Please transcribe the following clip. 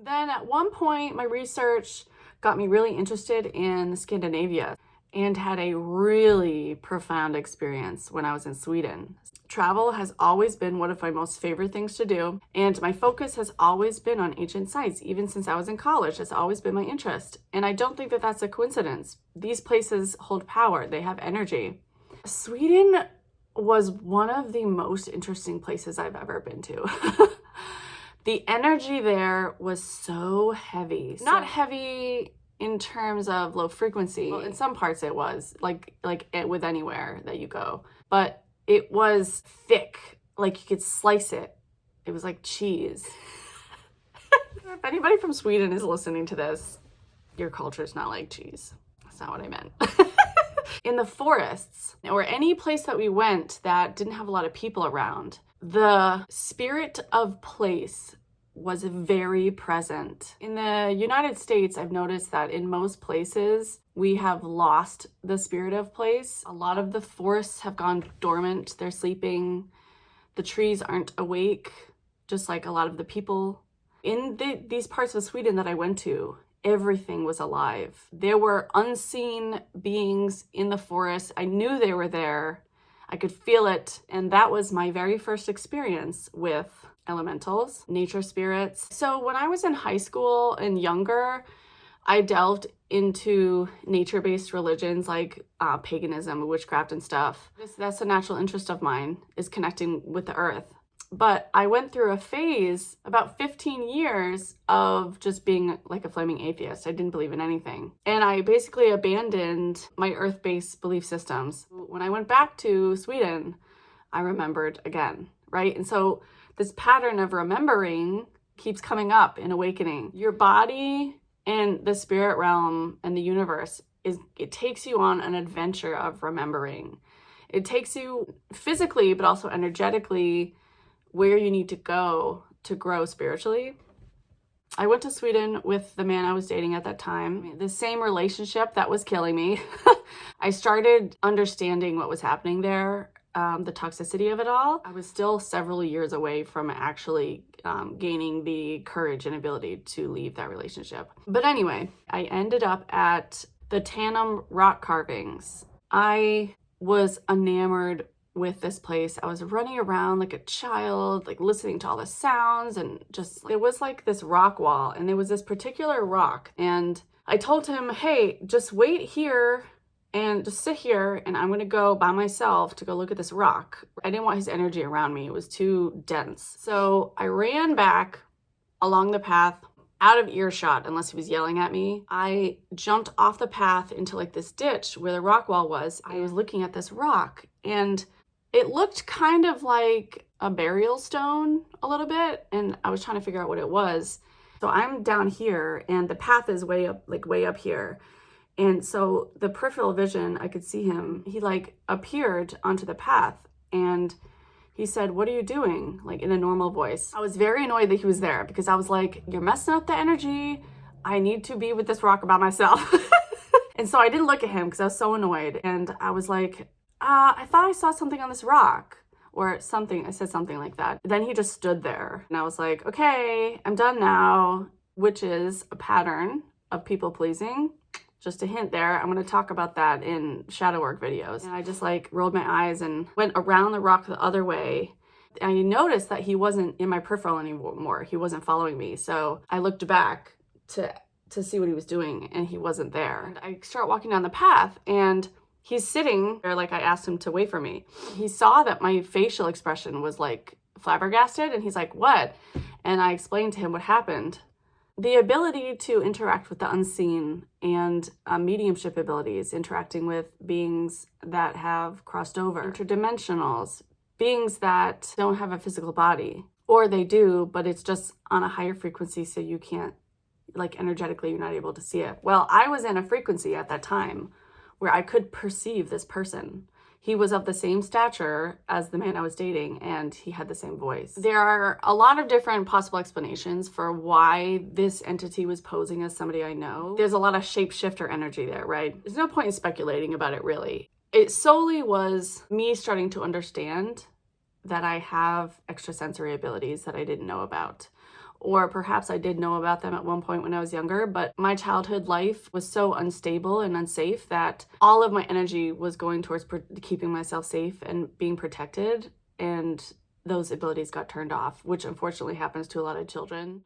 Then at one point, my research got me really interested in Scandinavia and had a really profound experience when I was in Sweden. Travel has always been one of my most favorite things to do, and my focus has always been on ancient sites. Even since I was in college, it's always been my interest. And I don't think that that's a coincidence. These places hold power, they have energy. Sweden was one of the most interesting places I've ever been to. The energy there was so heavy. Not heavy in terms of low frequency. Well, in some parts it was, like with anywhere that you go. But it was thick, like you could slice it. It was like cheese. If anybody from Sweden is listening to this, your culture's not like cheese. That's not what I meant. In the forests, or any place that we went that didn't have a lot of people around, the spirit of place was very present. In the United States, I've noticed that in most places, we have lost the spirit of place. A lot of the forests have gone dormant. They're sleeping. The trees aren't awake, just like a lot of the people. In these parts of Sweden that I went to, everything was alive. There were unseen beings in the forest. I knew they were there. I could feel it. And that was my very first experience with elementals, nature spirits. So when I was in high school and younger, I delved into nature-based religions like paganism, witchcraft and stuff. That's a natural interest of mine, is connecting with the earth. But I went through a phase, about 15 years of just being like a flaming atheist. I didn't believe in anything. And I basically abandoned my earth-based belief systems. When I went back to Sweden, I remembered again, right? And so this pattern of remembering keeps coming up in awakening. Your body and the spirit realm and the universe, it takes you on an adventure of remembering. It takes you physically, but also energetically, where you need to go to grow spiritually. I went to Sweden with the man I was dating at that time. The same relationship that was killing me. I started understanding what was happening there, the toxicity of it all. I was still several years away from actually gaining the courage and ability to leave that relationship. But anyway, I ended up at the Tannum rock carvings. I was enamored with this place. I was running around like a child, like listening to all the sounds, and just, it was like this rock wall, and there was this particular rock, and I told him, hey, just wait here and just sit here, and I'm gonna go by myself to go look at this rock. I didn't want his energy around me. It was too dense. So I ran back along the path, out of earshot unless he was yelling at me. I jumped off the path into like this ditch where the rock wall was. I was looking at this rock, and it looked kind of like a burial stone a little bit, and I was trying to figure out what it was. So I'm down here, and the path is way up here. And so the peripheral vision, I could see him. He like appeared onto the path, and he said, what are you doing? Like in a normal voice. I was very annoyed that he was there, because I was like, you're messing up the energy. I need to be with this rock by myself. And so I didn't look at him because I was so annoyed. And I was like, I thought I saw something on this rock or something. I said something like that. Then he just stood there, and I was like, okay, I'm done now, which is a pattern of people pleasing. Just a hint there. I'm going to talk about that in shadow work videos. And I just like rolled my eyes and went around the rock the other way. I noticed that he wasn't in my peripheral anymore. He wasn't following me. So I looked back to see what he was doing, and he wasn't there. And I start walking down the path, and he's sitting there like I asked him to wait for me. He saw that my facial expression was like flabbergasted, and he's like, what? And I explained to him what happened. The ability to interact with the unseen and mediumship abilities, interacting with beings that have crossed over, interdimensionals, beings that don't have a physical body, or they do, but it's just on a higher frequency, so you can't, like energetically, you're not able to see it. Well, I was in a frequency at that time where I could perceive this person. He was of the same stature as the man I was dating, and he had the same voice. There are a lot of different possible explanations for why this entity was posing as somebody I know. There's a lot of shapeshifter energy there, right? There's no point in speculating about it, really. It solely was me starting to understand that I have extrasensory abilities that I didn't know about, or perhaps I did know about them at one point when I was younger, but my childhood life was so unstable and unsafe that all of my energy was going towards keeping myself safe and being protected, and those abilities got turned off, which unfortunately happens to a lot of children.